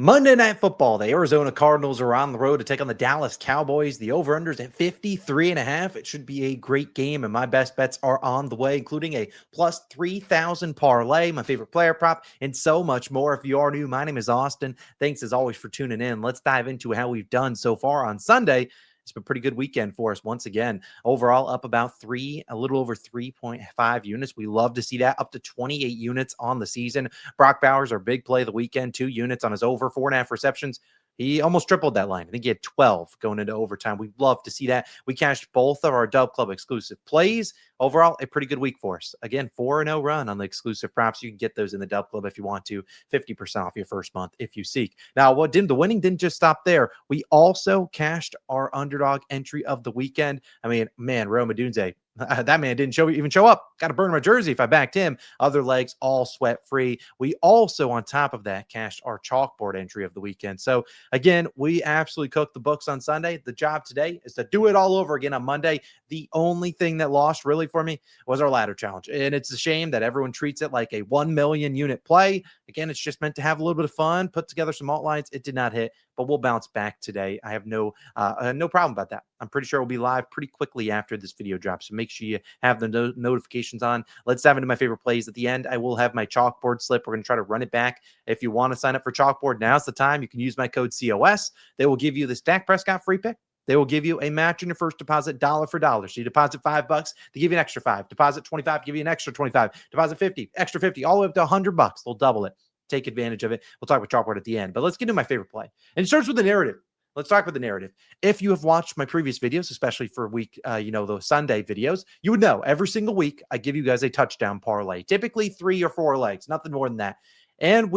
Monday Night Football. The Arizona Cardinals are on the road to take on the Dallas Cowboys. The over-unders at 53.5. It should be a great game, and my best bets are on the way, including a plus 3,000 parlay, my favorite player prop, and so much more. If you are new, my name is Austin. Thanks as always for tuning in. Let's dive into how we've done so far on Sunday. It's been a pretty good weekend for us once again. Overall, up about a little over 3.5 units. We love to see that, up to 28 units on the season. Brock Bowers, our big play of the weekend, 2 units on his over, 4.5 receptions. He almost tripled that line. I think he had 12 going into overtime. We'd love to see that. We cashed both of our Dub Club exclusive plays. Overall, a pretty good week for us. Again, 4-0 run on the exclusive props. You can get those in the Dub Club if you want to. 50% off your first month if you seek. Now, the winning didn't just stop there. We also cashed our Underdog entry of the weekend. I mean, man, Rome Odunze, that man didn't even show up. Got to burn my jersey if I backed him. Other legs all sweat free. We also, on top of that, cashed our Chalkboard entry of the weekend. So again, we absolutely cooked the books on Sunday. The job today is to do it all over again on Monday. The only thing that lost really for me was our ladder challenge. And it's a shame that everyone treats it like a 1 million unit play. Again, it's just meant to have a little bit of fun, put together some alt lines. It did not hit, but we'll bounce back today. I have no problem about that. I'm pretty sure we'll be live pretty quickly after this video drops. So make sure you have the notifications on. Let's dive into my favorite plays at the end. I will have my Chalkboard slip. We're going to try to run it back. If you want to sign up for Chalkboard, now's the time. You can use my code COS. They will give you the Dak Prescott free pick. They will give you a match in your first deposit, dollar for dollar. So you deposit $5, they give you an extra 5. Deposit 25, give you an extra 25. Deposit 50, extra 50, all the way up to $100. They'll double it. Take advantage of it. We'll talk about Chalkboard at the end. But let's get into my favorite play. And it starts with the narrative. Let's talk about the narrative. If you have watched my previous videos, especially for those Sunday videos, you would know every single week I give you guys a touchdown parlay, typically 3 or 4 legs, nothing more than that. And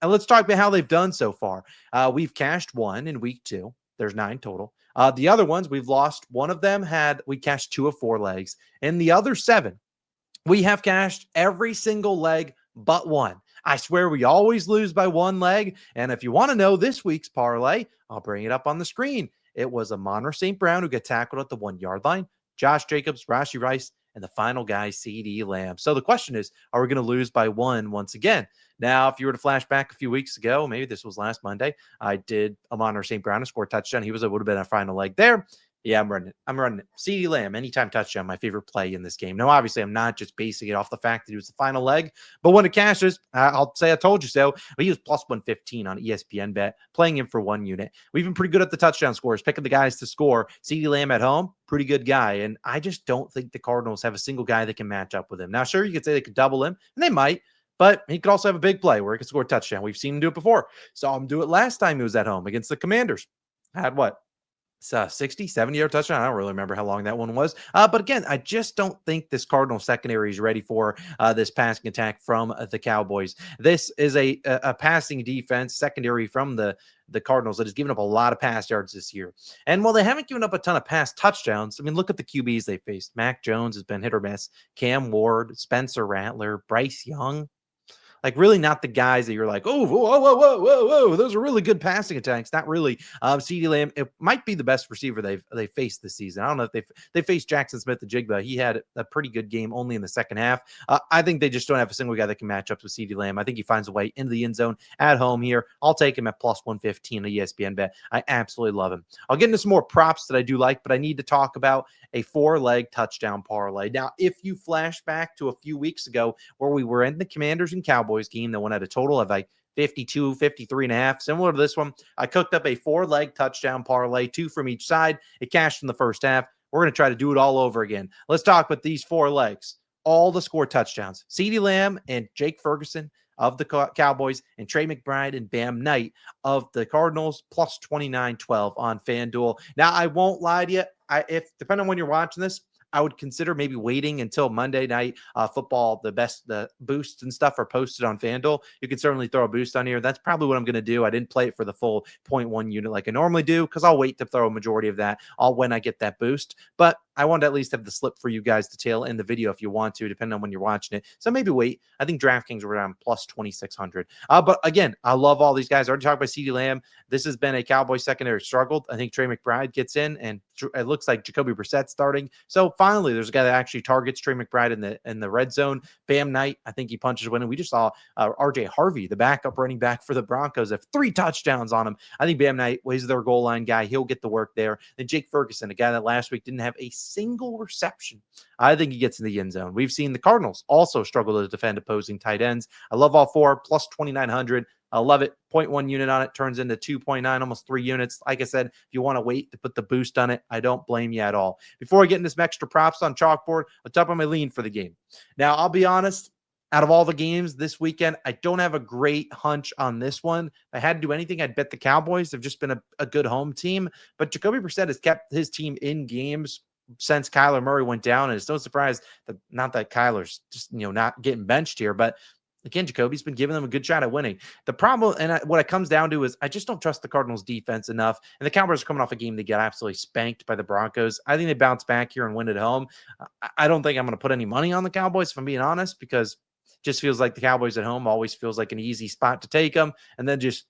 let's talk about how they've done so far. We've cashed 1 in week 2. There's 9 total. The other ones we've lost. One of them we cashed 2 of 4 legs, and the other 7 we have cashed every single leg but 1. I swear we always lose by 1 leg. And if you want to know this week's parlay, I'll bring it up on the screen. It was Amon-Ra St. Brown who got tackled at the 1-yard line, Josh Jacobs, Rashee Rice, and the final guy, CeeDee Lamb. So the question is, are we going to lose by 1 once again? Now, if you were to flash back a few weeks ago, maybe this was last Monday, I did Amon-Ra St. Brown to score a touchdown. Would have been a final leg there. Yeah, I'm running it. CeeDee Lamb, anytime touchdown, my favorite play in this game. Now, obviously, I'm not just basing it off the fact that he was the final leg, but when it cashes, I'll say I told you so. But he was plus 115 on ESPN bet, playing him for 1 unit. We've been pretty good at the touchdown scores, picking the guys to score. CeeDee Lamb at home, pretty good guy. And I just don't think the Cardinals have a single guy that can match up with him. Now, sure, you could say they could double him, and they might. But he could also have a big play where he could score a touchdown. We've seen him do it before. Saw him do it last time he was at home against the Commanders. Had what? 60, 70-yard touchdown. I don't really remember how long that one was. But again, I just don't think this Cardinal secondary is ready for this passing attack from the Cowboys. This is a passing defense secondary from the Cardinals that has given up a lot of pass yards this year. And while they haven't given up a ton of pass touchdowns, I mean, look at the QBs they faced. Mac Jones has been hit or miss. Cam Ward, Spencer Rattler, Bryce Young. Like, really not the guys that you're like, oh, whoa, those are really good passing attacks. Not really. CeeDee Lamb, it might be the best receiver they've faced this season. I don't know if they faced Jackson Smith-Njigba. He had a pretty good game only in the second half. I think they just don't have a single guy that can match up with CeeDee Lamb. I think he finds a way into the end zone at home here. I'll take him at plus 115 on ESPN bet. I absolutely love him. I'll get into some more props that I do like, but I need to talk about a 4-leg touchdown parlay. Now, if you flash back to a few weeks ago where we were in the Commanders and Cowboys game, that one had a total of like 52, 53.5, similar to this one, I cooked up a 4-leg touchdown parlay, 2 from each side. It cashed in the first half. We're going to try to do it all over again. Let's talk about these 4 legs. All the score touchdowns. CeeDee Lamb and Jake Ferguson of the Cowboys, and Trey McBride and Bam Knight of the Cardinals, plus 29.12 on FanDuel. Now, I won't lie to you. If depending on when you're watching this, I would consider maybe waiting until Monday Night Football. The boosts and stuff are posted on FanDuel. You can certainly throw a boost on here. That's probably what I'm going to do. I didn't play it for the full 0.1 unit like I normally do because I'll wait to throw a majority of that when I get that boost. But I want to at least have the slip for you guys to tail in the video if you want to, depending on when you're watching it. So maybe wait. I think DraftKings were around plus 2,600. But again, I love all these guys. I already talked about CeeDee Lamb. This has been a Cowboy secondary struggled. I think Trey McBride gets in, and it looks like Jacoby Brissett's starting. So finally, there's a guy that actually targets Trey McBride in the red zone. Bam Knight, I think he punches winning. We just saw RJ Harvey, the backup running back for the Broncos, have 3 touchdowns on him. I think Bam Knight is their goal line guy. He'll get the work there. Then Jake Ferguson, a guy that last week didn't have a single reception. I think he gets in the end zone. We've seen the Cardinals also struggle to defend opposing tight ends. I love all 4, plus 2,900. I love it. 0.1 unit on it turns into 2.9, almost 3 units. Like I said, if you want to wait to put the boost on it, I don't blame you at all. Before I get into some extra props on Chalkboard, I'll top on my lean for the game. Now, I'll be honest, out of all the games this weekend, I don't have a great hunch on this one. If I had to do anything, I'd bet the Cowboys. They've just been a good home team. But Jacoby Brissett has kept his team in games since Kyler Murray went down. And it's no surprise that not that Kyler's just, not getting benched here, but again, Jacoby's been giving them a good shot at winning. The problem, and what it comes down to is I just don't trust the Cardinals defense enough. And the Cowboys are coming off a game that got absolutely spanked by the Broncos. I think they bounce back here and win at home. I don't think I'm going to put any money on the Cowboys, if I'm being honest, because it just feels like the Cowboys at home always feels like an easy spot to take them. And then just,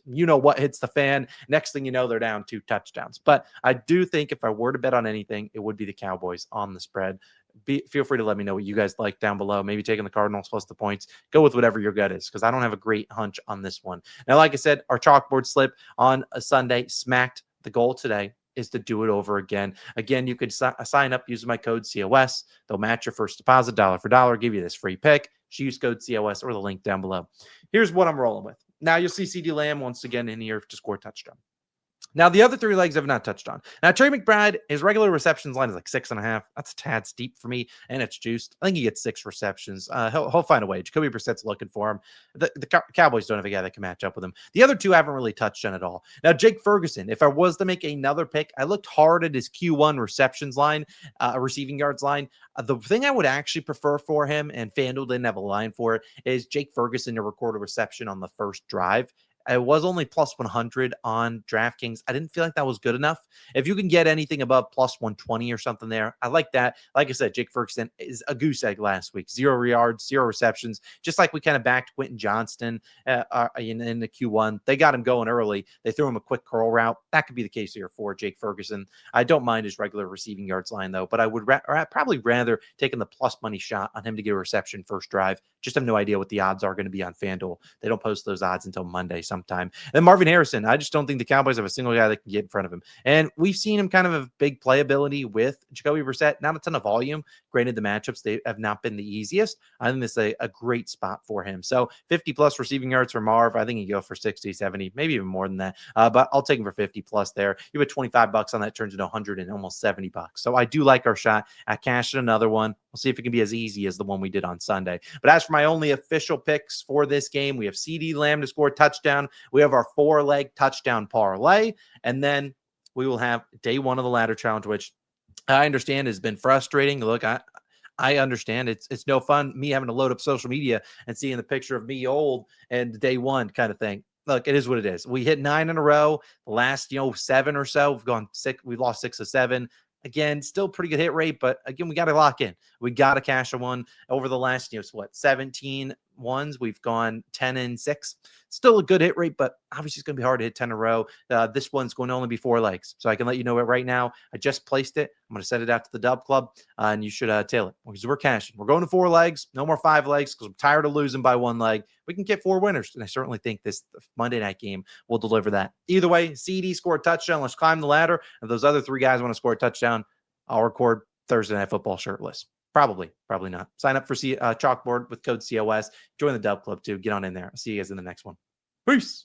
what hits the fan. Next thing you know, they're down 2 touchdowns. But I do think if I were to bet on anything, it would be the Cowboys on the spread. Feel free to let me know what you guys like down below. Maybe taking the Cardinals plus the points. Go with whatever your gut is, because I don't have a great hunch on this one. Now, like I said, our chalkboard slip on a Sunday smacked. The goal today is to do it over again. Again, you could sign up using my code COS. They'll match your first deposit dollar for dollar, give you this free pick. Just use code COS or the link down below. Here's what I'm rolling with. Now, you'll see CD Lamb once again in here to score a touchdown. Now, the other 3 legs I've not touched on. Now, Trey McBride, his regular receptions line is like 6.5. That's a tad steep for me, and it's juiced. I think he gets 6 receptions. He'll find a way. Jacoby Brissett's looking for him. The Cowboys don't have a guy that can match up with him. The other 2 haven't really touched on at all. Now, Jake Ferguson, if I was to make another pick, I looked hard at his Q1 receptions line, receiving yards line. The thing I would actually prefer for him, and FanDuel didn't have a line for it, is Jake Ferguson to record a reception on the first drive. I was only plus 100 on DraftKings. I didn't feel like that was good enough. If you can get anything above plus 120 or something there, I like that. Like I said, Jake Ferguson is a goose egg last week. 0 yards, 0 receptions. Just like we kind of backed Quentin Johnston in the Q1. They got him going early. They threw him a quick curl route. That could be the case here for Jake Ferguson. I don't mind his regular receiving yards line, though, but I would probably rather taking the plus money shot on him to get a reception first drive. Just have no idea what the odds are going to be on FanDuel. They don't post those odds until Monday sometime. And then Marvin Harrison, I just don't think the Cowboys have a single guy that can get in front of him. And we've seen him kind of have big playability with Jacoby Brissett, not a ton of volume. Granted, the matchups, they have not been the easiest. I think this is a great spot for him. So 50 plus receiving yards for Marv. I think he go for 60, 70, maybe even more than that. But I'll take him for 50 plus there. You put $25 on that, turns into 100 and almost $70. So I do like our shot. I cashed another one. We'll see if it can be as easy as the one we did on Sunday. But as for my only official picks for this game, we have CD Lamb to score a touchdown. We have our 4-leg touchdown parlay. And then we will have day 1 of the ladder challenge, which I understand has been frustrating. Look, I understand it's no fun me having to load up social media and seeing the picture of me old and day 1 kind of thing. Look, it is what it is. We hit 9 in a row. The last, 7 or so, we've gone 6. We've lost 6 of 7. Again, still pretty good hit rate, but again, we got to lock in. We got to cash a one over the last, 17 ones. We've gone 10 and 6. Still a good hit rate, but obviously it's going to be hard to hit 10 in a row. This one's going to only be 4 legs. So I can let you know it right now. I just placed it. I'm going to send it out to the Dub Club, and you should tail it because we're cashing. We're going to 4 legs, no more 5 legs because I'm tired of losing by 1 leg. We can get 4 winners, and I certainly think this Monday night game will deliver that. Either way, CD scored a touchdown. Let's climb the ladder. If those other 3 guys want to score a touchdown, I'll record Thursday Night Football shirtless. Probably not. Sign up for Chalkboard with code COS. Join the Dub Club too. Get on in there. I'll see you guys in the next one. Peace.